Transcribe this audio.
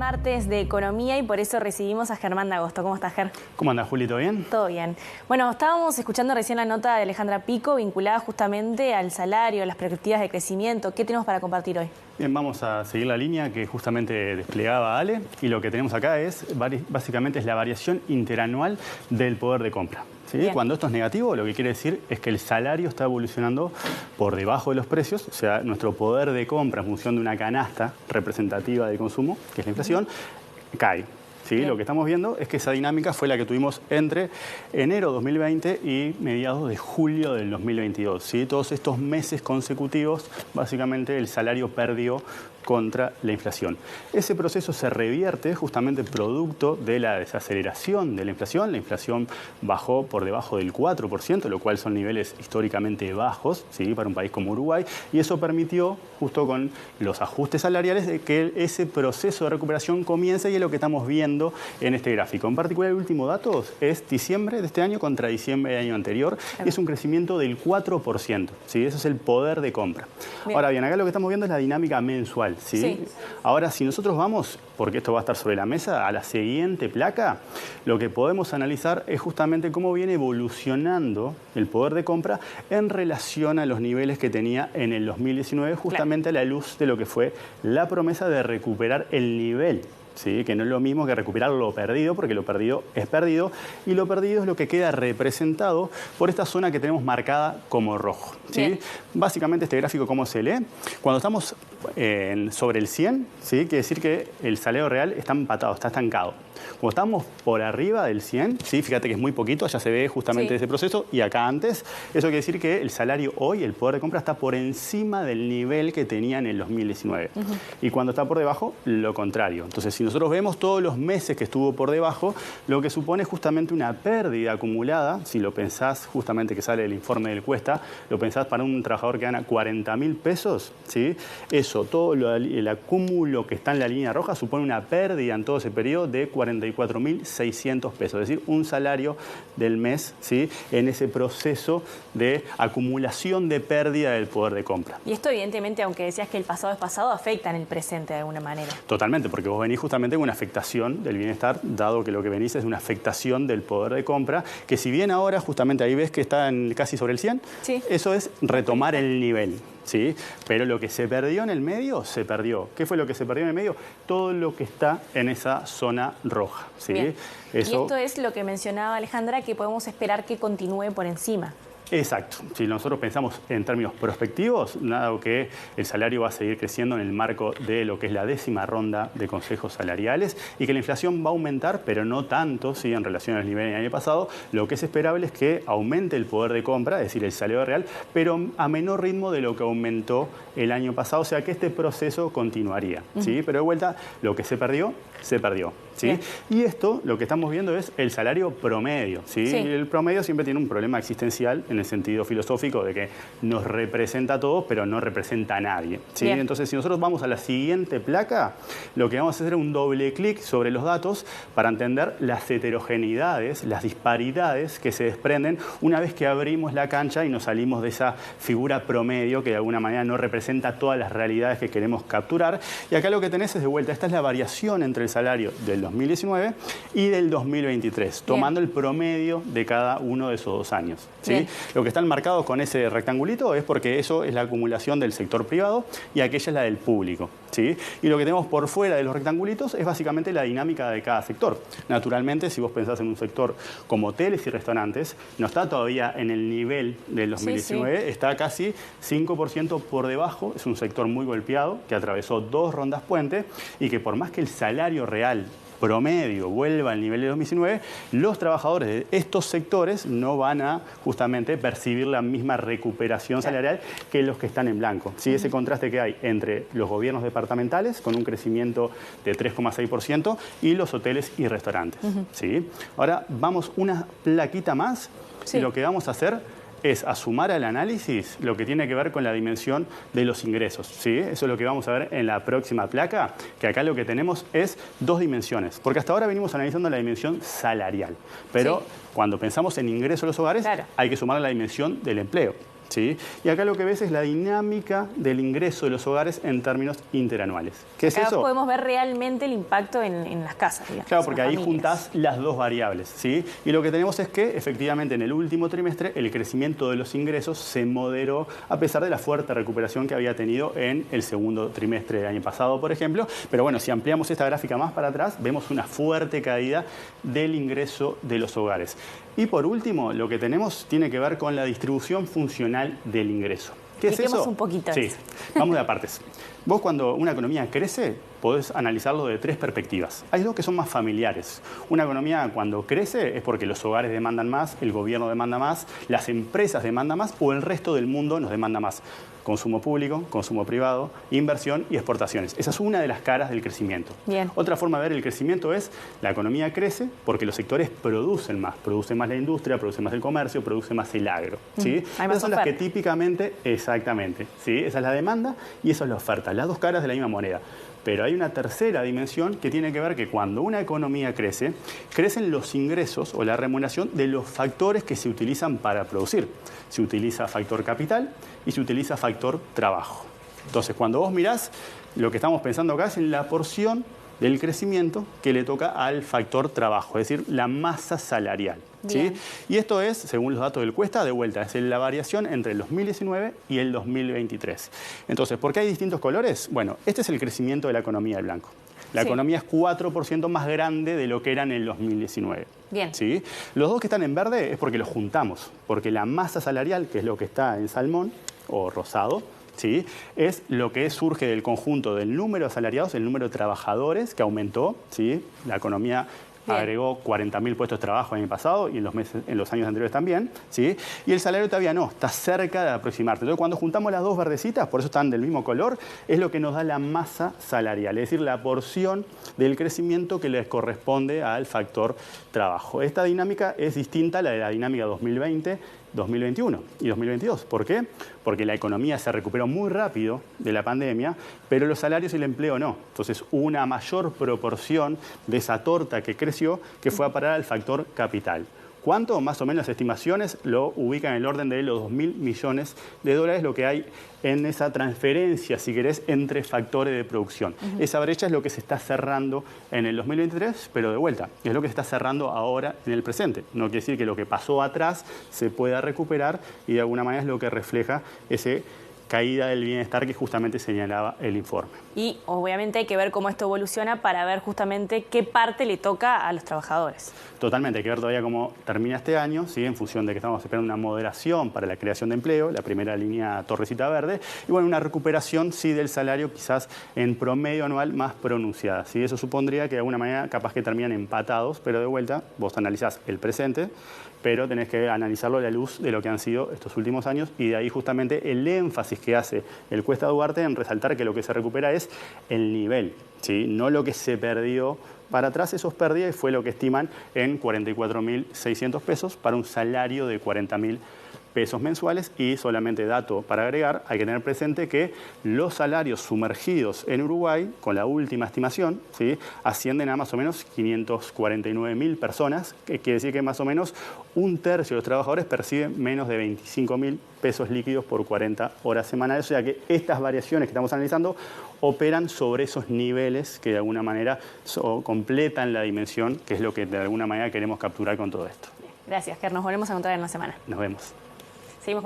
martes de Economía y por eso recibimos a Germán D'Agosto. ¿Cómo estás, Ger? ¿Cómo andas, Juli? ¿Todo bien? Todo bien. Bueno, estábamos escuchando recién la nota de Alejandra Pico vinculada justamente al salario, a las perspectivas de crecimiento. ¿Qué tenemos para compartir hoy? Bien, vamos a seguir la línea que justamente desplegaba Ale y lo que tenemos acá es básicamente es la variación interanual del poder de compra. ¿Sí? Cuando esto es negativo, lo que quiere decir es que el salario está evolucionando por debajo de los precios, o sea, nuestro poder de compra en función de una canasta representativa de consumo, que es la inflación, cae. ¿Sí? Lo que estamos viendo es que esa dinámica fue la que tuvimos entre enero 2020 y mediados de julio del 2022. ¿Sí? Todos estos meses consecutivos, básicamente el salario perdió contra la inflación. Ese proceso se revierte justamente producto de la desaceleración de la inflación. La inflación bajó por debajo del 4%, lo cual son niveles históricamente bajos, ¿sí? Para un país como Uruguay, y eso permitió, justo con los ajustes salariales, de que ese proceso de recuperación comience y es lo que estamos viendo en este gráfico. En particular, el último dato es diciembre de este año contra diciembre del año anterior, y es un crecimiento del 4%, ¿sí? Eso es el poder de compra. Bien. Ahora bien, acá lo que estamos viendo es la dinámica mensual. ¿Sí? Sí. Ahora, si nosotros vamos, porque esto va a estar sobre la mesa, a la siguiente placa, lo que podemos analizar es justamente cómo viene evolucionando el poder de compra en relación a los niveles que tenía en el 2019, justamente a la luz de lo que fue la promesa de recuperar el nivel. ¿Sí? Que no es lo mismo que recuperar lo perdido, porque lo perdido es perdido, y lo perdido es lo que queda representado por esta zona que tenemos marcada como rojo. ¿Sí? Básicamente este gráfico, ¿cómo se lee? Cuando estamos sobre el 100, ¿sí? Quiere decir que el salario real está empatado, está estancado. Cuando estamos por arriba del 100, ¿sí? Fíjate que es muy poquito, ya se ve justamente ese proceso, y acá antes, eso quiere decir que el salario hoy, el poder de compra, está por encima del nivel que tenía en el 2019. Y cuando está por debajo, lo contrario. Entonces, si nosotros vemos todos los meses que estuvo por debajo, lo que supone justamente una pérdida acumulada, si lo pensás justamente que sale el informe del Cuesta, lo pensás para un trabajador que gana 40.000 pesos, ¿sí? Eso, todo el acúmulo que está en la línea roja supone una pérdida en todo ese periodo de 44.600 pesos, es decir, un salario del mes, ¿sí? En ese proceso de acumulación de pérdida del poder de compra. Y esto evidentemente, aunque decías que el pasado es pasado, afecta en el presente de alguna manera. Totalmente, porque vos venís justamente con una afectación del bienestar, dado que lo que venís es una afectación del poder de compra, que si bien ahora justamente ahí ves que está casi sobre el 100, eso es retomar el nivel. ¿Sí? Pero lo que se perdió en el medio, se perdió. ¿Qué fue lo que se perdió en el medio? Todo lo que está en esa zona roja. ¿Sí? Eso... Y esto es lo que mencionaba Alejandra, que podemos esperar que continúe por encima. Exacto. Si nosotros pensamos en términos prospectivos, dado que el salario va a seguir creciendo en el marco de lo que es la 10ª ronda de consejos salariales y que la inflación va a aumentar, pero no tanto, ¿sí? En relación al nivel del año pasado, lo que es esperable es que aumente el poder de compra, es decir, el salario real, pero a menor ritmo de lo que aumentó el año pasado, o sea que este proceso continuaría. ¿Sí? Pero de vuelta, lo que se perdió, se perdió. ¿Sí? Y esto, lo que estamos viendo es el salario promedio. ¿Sí? Y el promedio siempre tiene un problema existencial en el sentido filosófico de que nos representa a todos, pero no representa a nadie. ¿Sí? Entonces, si nosotros vamos a la siguiente placa, lo que vamos a hacer es un doble clic sobre los datos para entender las heterogeneidades, las disparidades que se desprenden una vez que abrimos la cancha y nos salimos de esa figura promedio que de alguna manera no representa todas las realidades que queremos capturar. Y acá lo que tenés es de vuelta, esta es la variación entre el salario del 2019 y del 2023, tomando el promedio de cada uno de esos 2 años. ¿Sí? Lo que están marcados con ese rectangulito es porque eso es la acumulación del sector privado y aquella es la del público. ¿Sí? Y lo que tenemos por fuera de los rectangulitos es básicamente la dinámica de cada sector. Naturalmente, si vos pensás en un sector como hoteles y restaurantes, no está todavía en el nivel del 2019, está casi 5% por debajo, es un sector muy golpeado, que atravesó 2 rondas puente y que por más que el salario real promedio vuelva al nivel de 2019, los trabajadores de estos sectores no van a justamente percibir la misma recuperación salarial que los que están en blanco. ¿Sí? Ese contraste que hay entre los gobiernos departamentales, con un crecimiento de 3,6%, y los hoteles y restaurantes. ¿Sí? Ahora vamos una plaquita más y lo que vamos a hacer es a sumar al análisis lo que tiene que ver con la dimensión de los ingresos. ¿Sí? Eso es lo que vamos a ver en la próxima placa, que acá lo que tenemos es 2 dimensiones, porque hasta ahora venimos analizando la dimensión salarial, pero cuando pensamos en ingreso a los hogares hay que sumar la dimensión del empleo. ¿sí? Y acá lo que ves es la dinámica del ingreso de los hogares en términos interanuales. ¿Qué es acá eso? Podemos ver realmente el impacto en las casas, digamos. Claro, porque ahí familias. juntás las dos variables, ¿sí? Y lo que tenemos es que, efectivamente, en el último trimestre, el crecimiento de los ingresos se moderó a pesar de la fuerte recuperación que había tenido en el segundo trimestre del año pasado, por ejemplo. Pero bueno, si ampliamos esta gráfica más para atrás, vemos una fuerte caída del ingreso de los hogares. Y por último, lo que tenemos tiene que ver con la distribución funcional del ingreso. ¿Qué es eso? Un poquito sí, eso. Vamos de a partes. Vos cuando una economía crece, podés analizarlo de tres perspectivas. Hay dos que son más familiares. Una economía cuando crece es porque los hogares demandan más, el gobierno demanda más, las empresas demandan más o el resto del mundo nos demanda más. Consumo público, consumo privado, inversión y exportaciones. Esa es una de las caras del crecimiento. Bien. Otra forma de ver el crecimiento es la economía crece porque los sectores producen más. Produce más la industria, produce más el comercio, produce más el agro. ¿sí? Hay más Esas son las oferta. que típicamente, exactamente, ¿sí? Esa es la demanda y esa es la oferta. Las dos caras de la misma moneda. Pero hay una tercera dimensión que tiene que ver que cuando una economía crece, crecen los ingresos o la remuneración de los factores que se utilizan para producir. Se utiliza factor capital y se utiliza factor trabajo. Entonces, cuando vos mirás, lo que estamos pensando acá es en la porción del crecimiento que le toca al factor trabajo, es decir, la masa salarial. ¿sí? Y esto es, según los datos del Cuesta, de vuelta, es la variación entre el 2019 y el 2023. Entonces, ¿por qué hay distintos colores? Bueno, este es el crecimiento de la economía del blanco. La economía es 4% más grande de lo que era en el 2019. Bien. ¿sí? Los dos que están en verde es porque los juntamos, porque la masa salarial, que es lo que está en salmón o rosado, ¿sí? es lo que surge del conjunto del número de asalariados, el número de trabajadores que aumentó, ¿sí? La economía agregó 40.000 puestos de trabajo el año pasado y en los años anteriores también, ¿sí? Y el salario todavía no, está cerca de aproximarse. Entonces, cuando juntamos las dos verdecitas, por eso están del mismo color, es lo que nos da la masa salarial, es decir, la porción del crecimiento que les corresponde al factor trabajo. Esta dinámica es distinta a la de la dinámica 2020, 2021 y 2022. ¿Por qué? Porque la economía se recuperó muy rápido de la pandemia, pero los salarios y el empleo no. Entonces, una mayor proporción de esa torta que creció que fue a parar al factor capital. ¿Cuánto? Más o menos las estimaciones lo ubican en el orden de los 2.000 millones de dólares, lo que hay en esa transferencia, si querés, entre factores de producción. Esa brecha es lo que se está cerrando en el 2023, pero de vuelta, es lo que se está cerrando ahora en el presente. No quiere decir que lo que pasó atrás se pueda recuperar y de alguna manera es lo que refleja ese caída del bienestar que justamente señalaba el informe. Y obviamente hay que ver cómo esto evoluciona para ver justamente qué parte le toca a los trabajadores. Totalmente, hay que ver todavía cómo termina este año, ¿sí? En función de que estamos esperando una moderación para la creación de empleo, la primera línea torrecita verde, y bueno, una recuperación sí del salario quizás en promedio anual más pronunciada. ¿sí? Eso supondría que de alguna manera capaz que terminan empatados, pero de vuelta vos analizás el presente, pero tenés que analizarlo a la luz de lo que han sido estos últimos años y de ahí justamente el énfasis que hace el Cuesta Duarte en resaltar que lo que se recupera es el nivel, ¿sí? No lo que se perdió para atrás, esos pérdidas fue lo que estiman en 44.600 pesos para un salario de 40.000 pesos mensuales y solamente dato para agregar, hay que tener presente que los salarios sumergidos en Uruguay, con la última estimación, ¿sí? ascienden a más o menos 549.000 personas, que quiere decir que más o menos un tercio de los trabajadores perciben menos de 25.000 pesos líquidos por 40 horas semanales, o sea que estas variaciones que estamos analizando operan sobre esos niveles que de alguna manera completan la dimensión, que es lo que de alguna manera queremos capturar con todo esto. Gracias, Ger. Nos volvemos a encontrar en una semana. Nos vemos.